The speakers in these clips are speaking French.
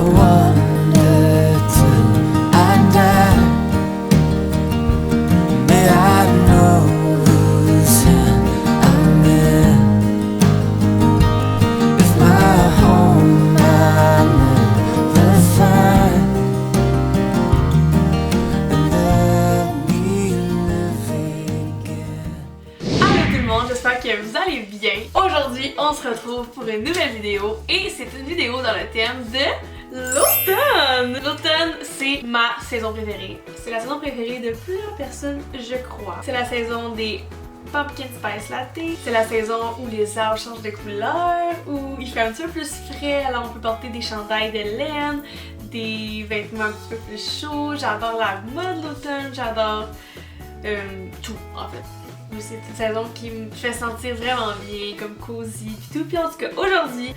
wonder till I die. May I know whose hand I'm in. If my home I never find, and let me live again. Allô tout le monde, j'espère que vous allez bien. Aujourd'hui, on se retrouve pour une nouvelle vidéo et c'est une vidéo dans le thème de l'automne. L'automne, c'est ma saison préférée. C'est la saison préférée de plusieurs personnes, je crois. C'est la saison des pumpkin spice latte. C'est la saison où les arbres changent de couleur, où il fait un petit peu plus frais, alors on peut porter des chandails de laine, des vêtements un petit peu plus chauds. J'adore la mode de l'automne, j'adore tout en fait. C'est une saison qui me fait sentir vraiment bien, comme cosy pis tout. Puis en tout cas, aujourd'hui,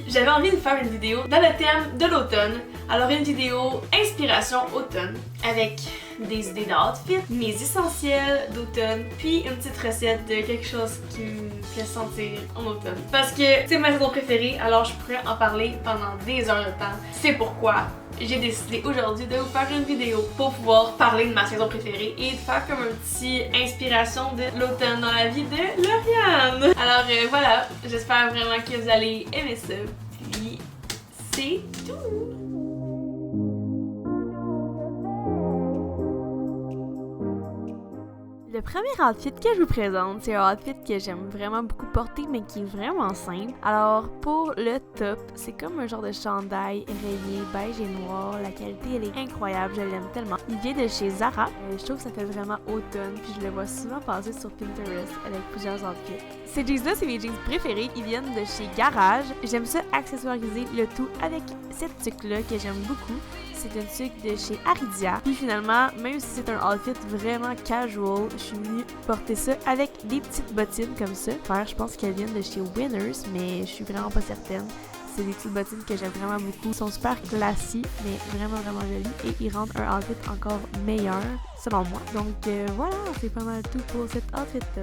j'avais envie de faire une vidéo dans le thème de l'automne. Alors une vidéo inspiration automne avec des idées d'outfit, mes essentiels d'automne, puis une petite recette de quelque chose qui me fait sentir en automne. Parce que c'est ma saison préférée, alors je pourrais en parler pendant des heures de temps. C'est pourquoi j'ai décidé aujourd'hui de vous faire une vidéo pour pouvoir parler de ma saison préférée et de faire comme un petit inspiration de l'automne dans la vie de Lauriane. Alors voilà, j'espère vraiment que vous allez aimer ça. Puis c'est tout! Le premier outfit que je vous présente, c'est un outfit que j'aime vraiment beaucoup porter, mais qui est vraiment simple. Alors, pour le top, c'est comme un genre de chandail rayé beige et noir. La qualité, elle est incroyable, je l'aime tellement. Il vient de chez Zara. Je trouve que ça fait vraiment automne, puis je le vois souvent passer sur Pinterest avec plusieurs outfits. Ces jeans-là, c'est mes jeans préférés. Ils viennent de chez Garage. J'aime ça accessoiriser le tout avec cette tuque-là que j'aime beaucoup. C'est une tuque de chez Aridia. Puis finalement, même si c'est un outfit vraiment casual, je suis venue porter ça avec des petites bottines comme ça. Je pense qu'elles viennent de chez Winners, mais je suis vraiment pas certaine. C'est des petites bottines que j'aime vraiment beaucoup. Ils sont super classiques, mais vraiment jolies. Et ils rendent un outfit encore meilleur, selon moi. Donc voilà, c'est pas mal tout pour cet outfit-là.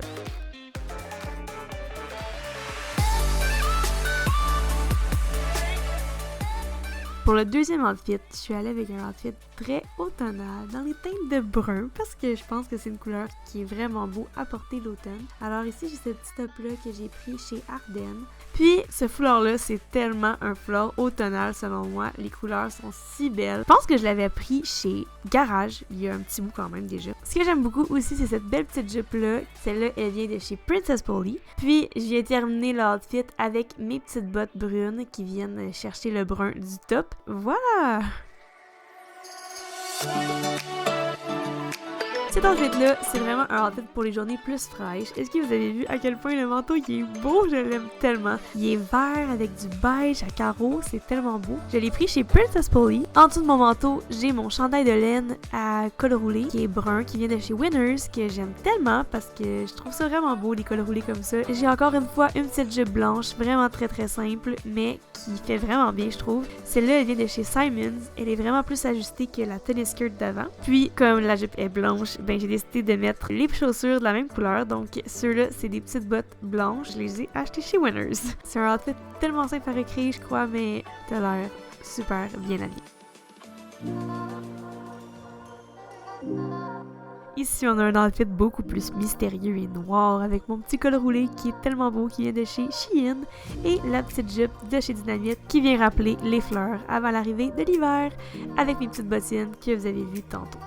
Pour le deuxième outfit, je suis allée avec un outfit très automnal, dans les teintes de brun, parce que je pense que c'est une couleur qui est vraiment beau à porter l'automne. Alors ici, j'ai ce petit top-là que j'ai pris chez Ardennes. Puis, ce foulard-là, c'est tellement un foulard automnal selon moi. Les couleurs sont si belles. Je pense que je l'avais pris chez Garage, il y a un petit bout quand même déjà. Ce que j'aime beaucoup aussi, c'est cette belle petite jupe-là. Celle-là, elle vient de chez Princess Polly. Puis, je viens terminer l'outfit avec mes petites bottes brunes qui viennent chercher le brun du top. Voilà! Cet outfit-là, c'est vraiment un outfit pour les journées plus fraîches. Est-ce que vous avez vu à quel point le manteau il est beau? Je l'aime tellement. Il est vert avec du beige à carreaux, c'est tellement beau. Je l'ai pris chez Princess Polly. En dessous de mon manteau, j'ai mon chandail de laine à col roulé qui est brun, qui vient de chez Winners, que j'aime tellement parce que je trouve ça vraiment beau, les cols roulés comme ça. J'ai encore une fois une petite jupe blanche, vraiment très simple, mais qui fait vraiment bien, je trouve. Celle-là, elle vient de chez Simons. Elle est vraiment plus ajustée que la tennis skirt d'avant. Puis, comme la jupe est blanche, ben j'ai décidé de mettre les chaussures de la même couleur. Donc, ceux-là, c'est des petites bottes blanches. Je les ai achetées chez Winners. C'est un outfit tellement simple à recréer, je crois, mais t'as l'air super bien habillé. Ici, on a un outfit beaucoup plus mystérieux et noir avec mon petit col roulé qui est tellement beau qui vient de chez Shein et la petite jupe de chez Dynamite qui vient rappeler les fleurs avant l'arrivée de l'hiver avec mes petites bottines que vous avez vues tantôt.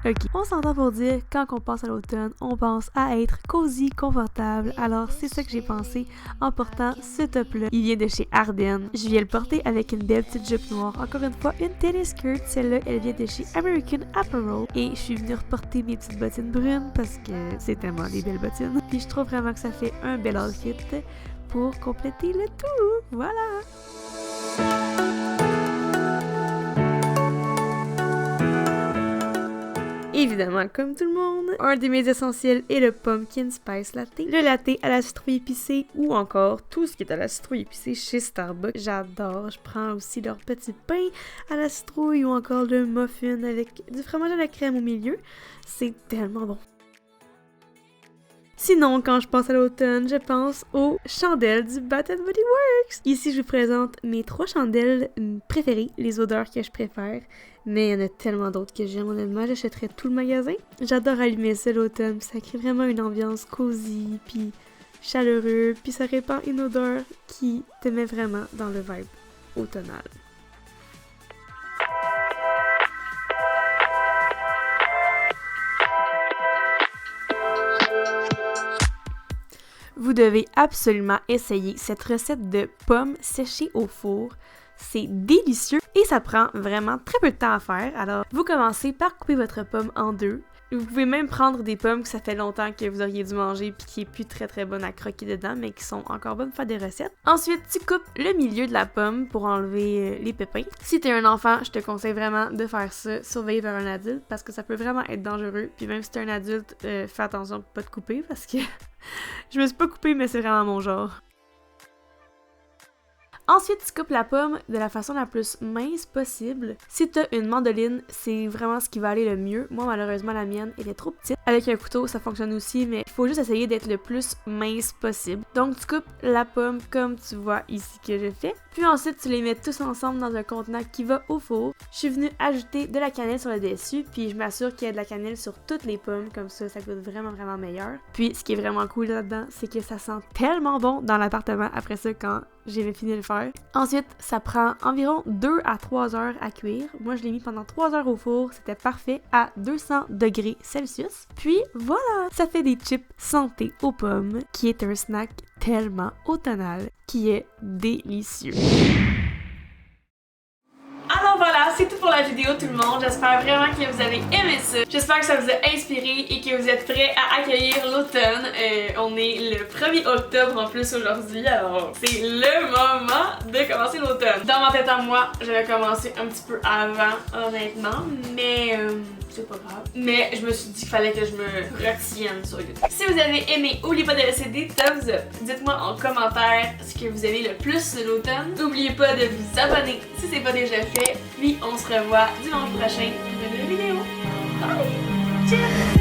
Ok, on s'entend pour dire quand on pense à l'automne, on pense à être cosy, confortable. Alors c'est ça que j'ai pensé en portant ce top-là. Il vient de chez Ardennes. Je viens le porter avec une belle petite jupe noire. Encore une fois, une tennis skirt. Celle-là, elle vient de chez American Apparel. Et je suis venue reporter mes petites bottines brunes parce que c'est tellement des belles bottines. Puis je trouve vraiment que ça fait un bel outfit pour compléter le tout. Voilà! Évidemment, comme tout le monde, un de mes essentiels est le pumpkin spice latte, le latte à la citrouille épicée ou encore tout ce qui est à la citrouille épicée chez Starbucks. J'adore. Je prends aussi leur petit pain à la citrouille ou encore le muffin avec du fromage à la crème au milieu. C'est tellement bon. Sinon, quand je pense à l'automne, je pense aux chandelles du Bath & Body Works. Ici, je vous présente mes 3 chandelles préférées, les odeurs que je préfère. Mais il y en a tellement d'autres que j'aime, honnêtement, j'achèterais tout le magasin. J'adore allumer ça l'automne, ça crée vraiment une ambiance cosy, puis chaleureux, puis ça répand une odeur qui te met vraiment dans le vibe automnal. Vous devez absolument essayer cette recette de pommes séchées au four. C'est délicieux et ça prend vraiment très peu de temps à faire. Alors, vous commencez par couper votre pomme en 2. Vous pouvez même prendre des pommes que ça fait longtemps que vous auriez dû manger puis qui est plus très bonne à croquer dedans, mais qui sont encore bonnes pour faire des recettes. Ensuite, tu coupes le milieu de la pomme pour enlever les pépins. Si t'es un enfant, je te conseille vraiment de faire ça, surveillé par un adulte, parce que ça peut vraiment être dangereux. Puis même si t'es un adulte, fais attention pour pas te couper, parce que je me suis pas coupée, mais c'est vraiment mon genre. Ensuite, tu coupes la pomme de la façon la plus mince possible. Si tu as une mandoline, c'est vraiment ce qui va aller le mieux. Moi, malheureusement, la mienne, elle est trop petite. Avec un couteau, ça fonctionne aussi, mais il faut juste essayer d'être le plus mince possible. Donc, tu coupes la pomme comme tu vois ici que je fais. Puis ensuite, tu les mets tous ensemble dans un contenant qui va au four. Je suis venue ajouter de la cannelle sur le dessus, puis je m'assure qu'il y a de la cannelle sur toutes les pommes, comme ça goûte vraiment meilleur. Puis, ce qui est vraiment cool là-dedans, c'est que ça sent tellement bon dans l'appartement après ça quand j'ai fini de le faire. Ensuite, ça prend environ 2 à 3 heures à cuire. Moi, je l'ai mis pendant 3 heures au four. C'était parfait à 200 degrés Celsius. Puis voilà, ça fait des chips santé aux pommes, qui est un snack tellement automnal, qui est délicieux. Alors voilà, c'est tout pour la vidéo tout le monde. J'espère vraiment que vous avez aimé ça. J'espère que ça vous a inspiré et que vous êtes prêts à accueillir l'automne. On est le 1er octobre en plus aujourd'hui, alors c'est le moment de commencer l'automne. Dans ma tête à moi, j'avais commencé un petit peu avant, honnêtement, mais c'est pas grave. Mais je me suis dit qu'il fallait que je me retienne sur YouTube. Si vous avez aimé, n'oubliez pas de laisser des thumbs up. Dites-moi en commentaire ce que vous aimez le plus de l'automne. N'oubliez pas de vous abonner si c'est pas déjà fait. Puis on se revoit dimanche prochain pour une nouvelle vidéo. Bye! Ciao!